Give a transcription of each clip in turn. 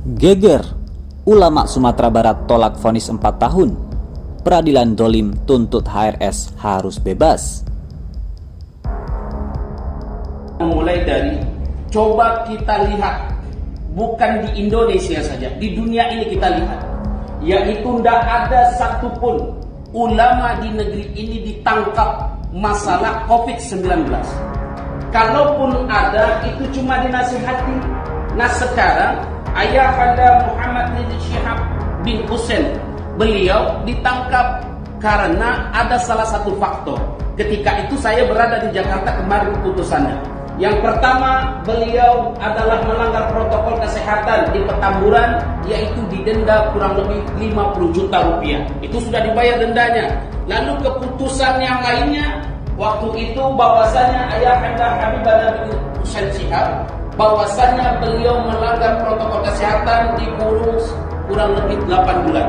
Geger, ulama Sumatera Barat tolak vonis 4 tahun. Peradilan dolim tuntut HRS harus bebas. Mulai dari coba kita lihat, bukan di Indonesia saja, di dunia ini kita lihat, yaitu tidak ada satupun ulama di negeri ini ditangkap masalah COVID-19. Kalaupun ada, itu cuma dinasihati. Nah sekarang Ayahanda Muhammad Rizik Syihab bin Hussein, beliau ditangkap karena ada salah satu faktor. Ketika itu saya berada di Jakarta kemarin putusannya. Yang pertama, beliau adalah melanggar protokol kesehatan di Petamburan, yaitu didenda kurang lebih 50 juta rupiah. Itu sudah dibayar dendanya. Lalu keputusan yang lainnya, waktu itu bahwasanya Ayahanda Habibana bin Hussein Syihab, bahwasanya beliau melanggar protokol kesehatan, dikurung kurang lebih 8 bulan.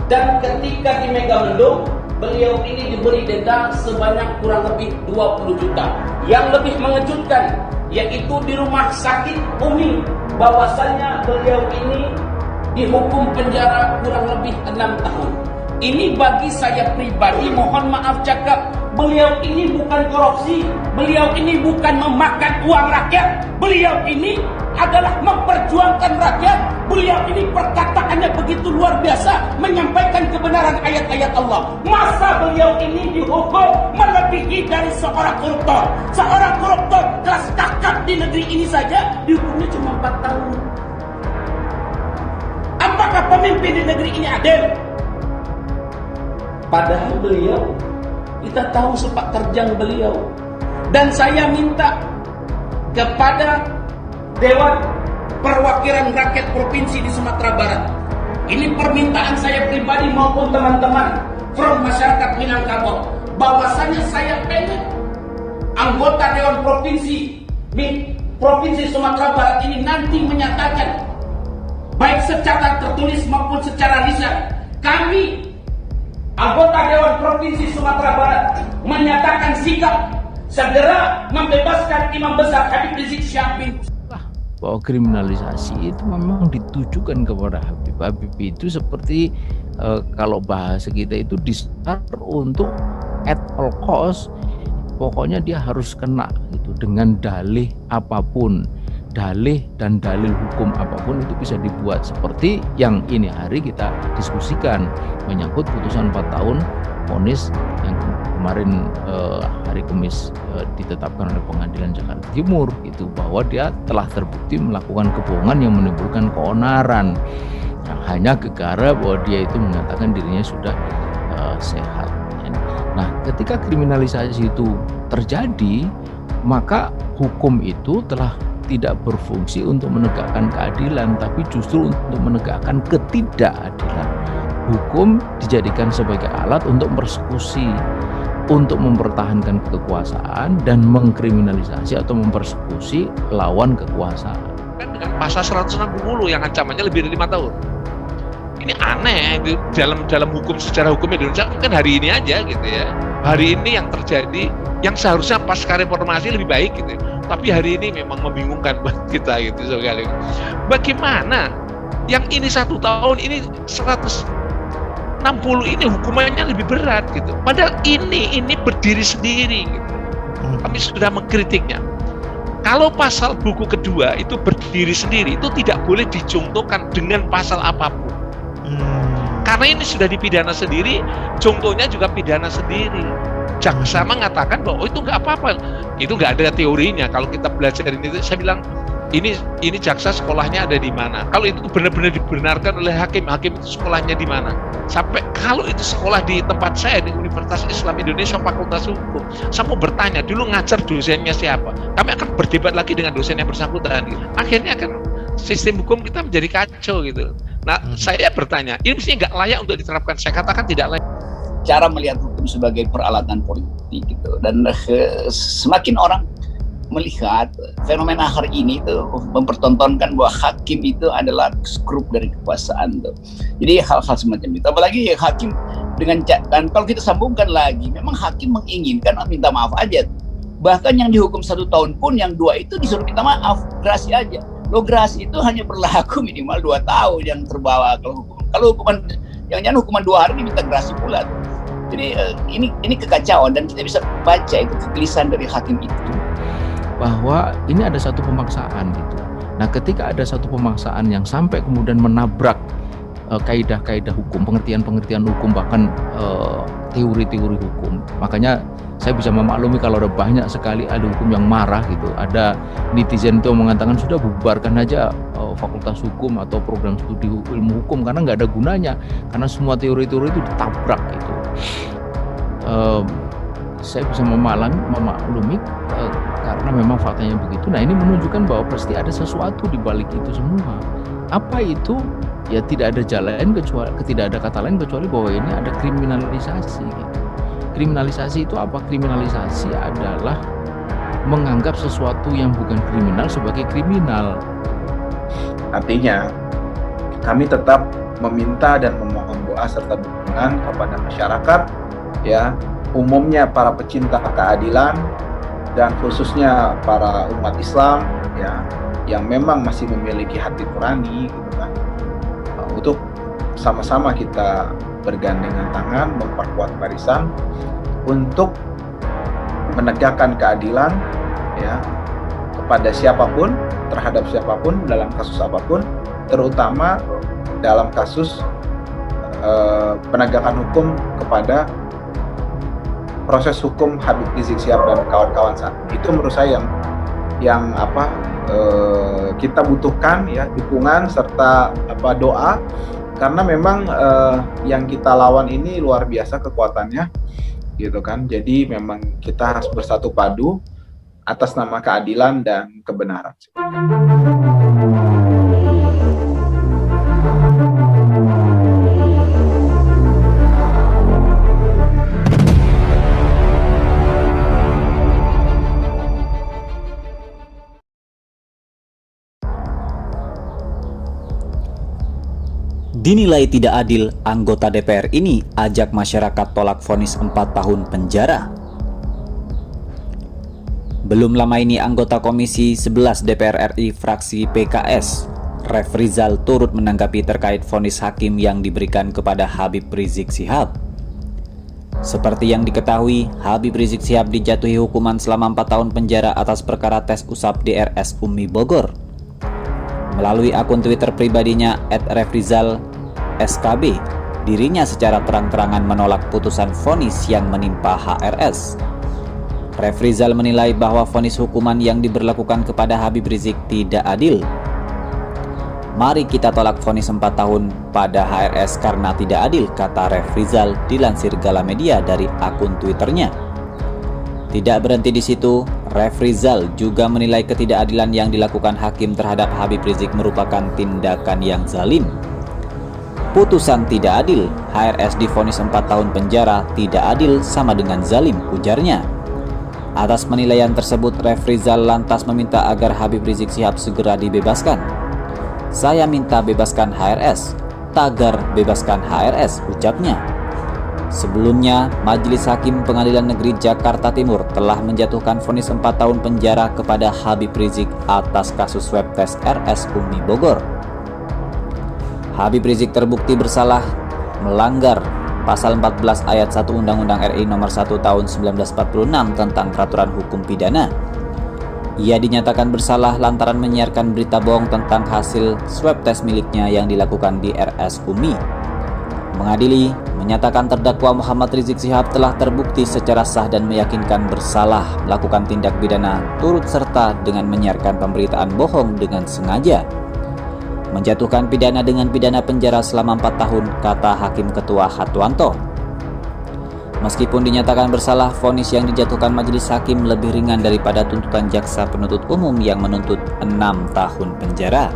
Dan ketika di Megamendung, beliau ini diberi denda sebanyak kurang lebih 20 juta. Yang lebih mengejutkan, yaitu di rumah sakit Umi, bahwasanya beliau ini dihukum penjara kurang lebih 6 tahun. Ini bagi saya pribadi, mohon maaf cakap, beliau ini bukan korupsi, beliau ini bukan memakan uang rakyat, beliau ini adalah memperjuangkan rakyat. Beliau ini perkataannya begitu luar biasa, menyampaikan kebenaran ayat-ayat Allah. Masa beliau ini dihukum melebihi dari seorang koruptor? Seorang koruptor kelas kakap di negeri ini saja dihukumnya cuma 4 tahun. Apakah pemimpin di negeri ini adil? Padahal beliau, kita tahu sepak terjang beliau. Dan saya minta kepada Dewan Perwakilan Rakyat Provinsi di Sumatera Barat, ini permintaan saya pribadi maupun teman-teman from masyarakat Minangkabau, bahwasanya saya pengen anggota Dewan Provinsi Sumatera Barat ini nanti menyatakan, baik secara tertulis maupun secara lisan, kami anggota Dewan Provinsi Sumatera Barat menyatakan sikap segera membebaskan Imam Besar Habib Rizik Syihab bin bahwa kriminalisasi itu memang ditujukan kepada Habib. Habib itu seperti kalau bahasa kita itu disar untuk at all cost, pokoknya dia harus kena gitu, dengan dalih apapun, dalih dan dalil hukum apapun itu bisa dibuat, seperti yang ini hari kita diskusikan menyangkut putusan 4 tahun vonis yang kemarin hari Kamis ditetapkan oleh Pengadilan Jakarta Timur, itu bahwa dia telah terbukti melakukan kebohongan yang menimbulkan keonaran, yang hanya gegara bahwa dia itu mengatakan dirinya sudah sehat. Nah, ketika kriminalisasi itu terjadi, maka hukum itu telah tidak berfungsi untuk menegakkan keadilan, tapi justru untuk menegakkan ketidakadilan. Hukum dijadikan sebagai alat untuk persekusi, untuk mempertahankan kekuasaan dan mengkriminalisasi atau mempersekusi lawan kekuasaan. Kan dengan pasal 160 yang ancamannya lebih dari 5 tahun. Ini aneh dalam hukum, secara hukum Indonesia kan hari ini aja gitu ya. Hari ini yang terjadi, yang seharusnya pasca reformasi lebih baik gitu. Tapi hari ini memang membingungkan buat kita gitu sekali. Bagaimana yang ini 1 tahun, ini 160 ini hukumannya lebih berat gitu. Padahal ini berdiri sendiri gitu. Kami sudah mengkritiknya. Kalau pasal buku kedua itu berdiri sendiri, itu tidak boleh dijungtokan dengan pasal apapun. Karena ini sudah dipidana sendiri, contohnya juga pidana sendiri. Jaksa mengatakan bahwa itu nggak apa-apa, itu nggak ada teorinya. Kalau kita belajar ini, saya bilang ini jaksa sekolahnya ada di mana? Kalau itu benar-benar dibenarkan oleh hakim itu sekolahnya di mana? Sampai kalau itu sekolah di tempat saya di Universitas Islam Indonesia Fakultas Hukum, saya mau bertanya dulu ngajar dosennya siapa? Kami akan berdebat lagi dengan dosen yang bersangkutan. Gitu. Akhirnya kan sistem hukum kita menjadi kacau gitu. Nah, saya bertanya, ini mestinya nggak layak untuk diterapkan. Saya katakan tidak layak. Cara melihat hukum sebagai peralatan politik gitu, dan semakin orang melihat fenomena hari ini tuh mempertontonkan bahwa hakim itu adalah skrup dari kekuasaan tuh. Jadi hal-hal semacam itu. Apalagi hakim dengan, dan kalau kita sambungkan lagi, memang hakim menginginkan minta maaf aja. Bahkan yang dihukum 1 tahun pun yang 2 itu disuruh minta maaf, gerasi aja. Loh, gerasi itu hanya berlaku minimal 2 tahun yang terbawa kalau hukuman jangan hukuman 2 hari ini minta gerasi pula. Jadi ini kekacauan, dan kita bisa baca itu kegelisahan dari hakim itu bahwa ini ada satu pemaksaan gitu. Nah, ketika ada satu pemaksaan yang sampai kemudian menabrak kaidah-kaidah hukum, pengertian-pengertian hukum, bahkan teori-teori hukum, makanya saya bisa memaklumi kalau ada banyak sekali ahli hukum yang marah gitu. Ada netizen itu mengatakan sudah bubarkan aja fakultas hukum atau program studi ilmu hukum karena nggak ada gunanya, karena semua teori-teori itu ditabrak gitu. Saya bisa memaklumi karena memang faktanya begitu. Nah, ini menunjukkan bahwa pasti ada sesuatu di balik itu semua. Apa itu? Ya tidak ada jalan kecuali, tidak ada kata lain kecuali bahwa ini ada kriminalisasi gitu. Kriminalisasi itu apa? Kriminalisasi adalah menganggap sesuatu yang bukan kriminal sebagai kriminal. Artinya, kami tetap meminta dan memohon doa serta dukungan kepada masyarakat, ya, umumnya para pecinta keadilan dan khususnya para umat Islam, ya, yang memang masih memiliki hati nurani, gitu kan, untuk sama-sama kita bergandengan tangan, memperkuat barisan untuk menegakkan keadilan, ya, kepada siapapun, terhadap siapapun, dalam kasus apapun, terutama dalam kasus penegakan hukum kepada proses hukum Habib Rizik Syihab dan kawan-kawan saat itu. Menurut saya yang kita butuhkan, ya, dukungan serta doa, karena memang yang kita lawan ini luar biasa kekuatannya, gitu kan. Jadi memang kita harus bersatu padu atas nama keadilan dan kebenaran. Dinilai tidak adil, anggota DPR ini ajak masyarakat tolak vonis 4 tahun penjara. Belum lama ini anggota Komisi 11 DPR RI fraksi PKS, Refrizal, turut menanggapi terkait vonis hakim yang diberikan kepada Habib Rizik Syihab. Seperti yang diketahui, Habib Rizik Syihab dijatuhi hukuman selama 4 tahun penjara atas perkara tes usap di RS Umi Bogor. Melalui akun Twitter pribadinya @refrizal SKB, dirinya secara terang-terangan menolak putusan vonis yang menimpa HRS. Refrizal menilai bahwa vonis hukuman yang diberlakukan kepada Habib Rizik tidak adil. Mari kita tolak vonis 4 tahun pada HRS karena tidak adil, kata Refrizal dilansir Galamedia dari akun Twitternya. Tidak berhenti di situ, Refrizal juga menilai ketidakadilan yang dilakukan hakim terhadap Habib Rizik merupakan tindakan yang zalim. Putusan tidak adil, HRS divonis 4 tahun penjara, tidak adil sama dengan zalim, ujarnya. Atas penilaian tersebut, Refrizal lantas meminta agar Habib Rizik Syihab segera dibebaskan. Saya minta bebaskan HRS, tagar bebaskan HRS, ucapnya. Sebelumnya, Majelis Hakim Pengadilan Negeri Jakarta Timur telah menjatuhkan vonis 4 tahun penjara kepada Habib Rizik atas kasus swab tes RS Umi Bogor. Habib Rizik terbukti bersalah melanggar Pasal 14 Ayat 1 Undang-Undang RI Nomor 1 Tahun 1946 tentang Peraturan Hukum Pidana. Ia dinyatakan bersalah lantaran menyiarkan berita bohong tentang hasil swab tes miliknya yang dilakukan di RS Umi. Mengadili menyatakan terdakwa Muhammad Rizik Syihab telah terbukti secara sah dan meyakinkan bersalah melakukan tindak pidana turut serta dengan menyiarkan pemberitaan bohong dengan sengaja. Menjatuhkan pidana dengan pidana penjara selama 4 tahun, kata Hakim Ketua Hatwanto. Meskipun dinyatakan bersalah, vonis yang dijatuhkan majelis hakim lebih ringan daripada tuntutan jaksa penuntut umum yang menuntut 6 tahun penjara.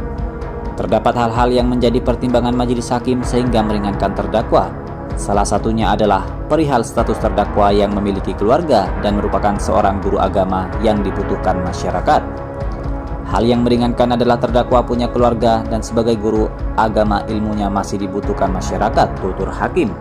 Terdapat hal-hal yang menjadi pertimbangan majelis hakim sehingga meringankan terdakwa. Salah satunya adalah perihal status terdakwa yang memiliki keluarga dan merupakan seorang guru agama yang dibutuhkan masyarakat. Hal yang meringankan adalah terdakwa punya keluarga dan sebagai guru agama ilmunya masih dibutuhkan masyarakat, tutur hakim.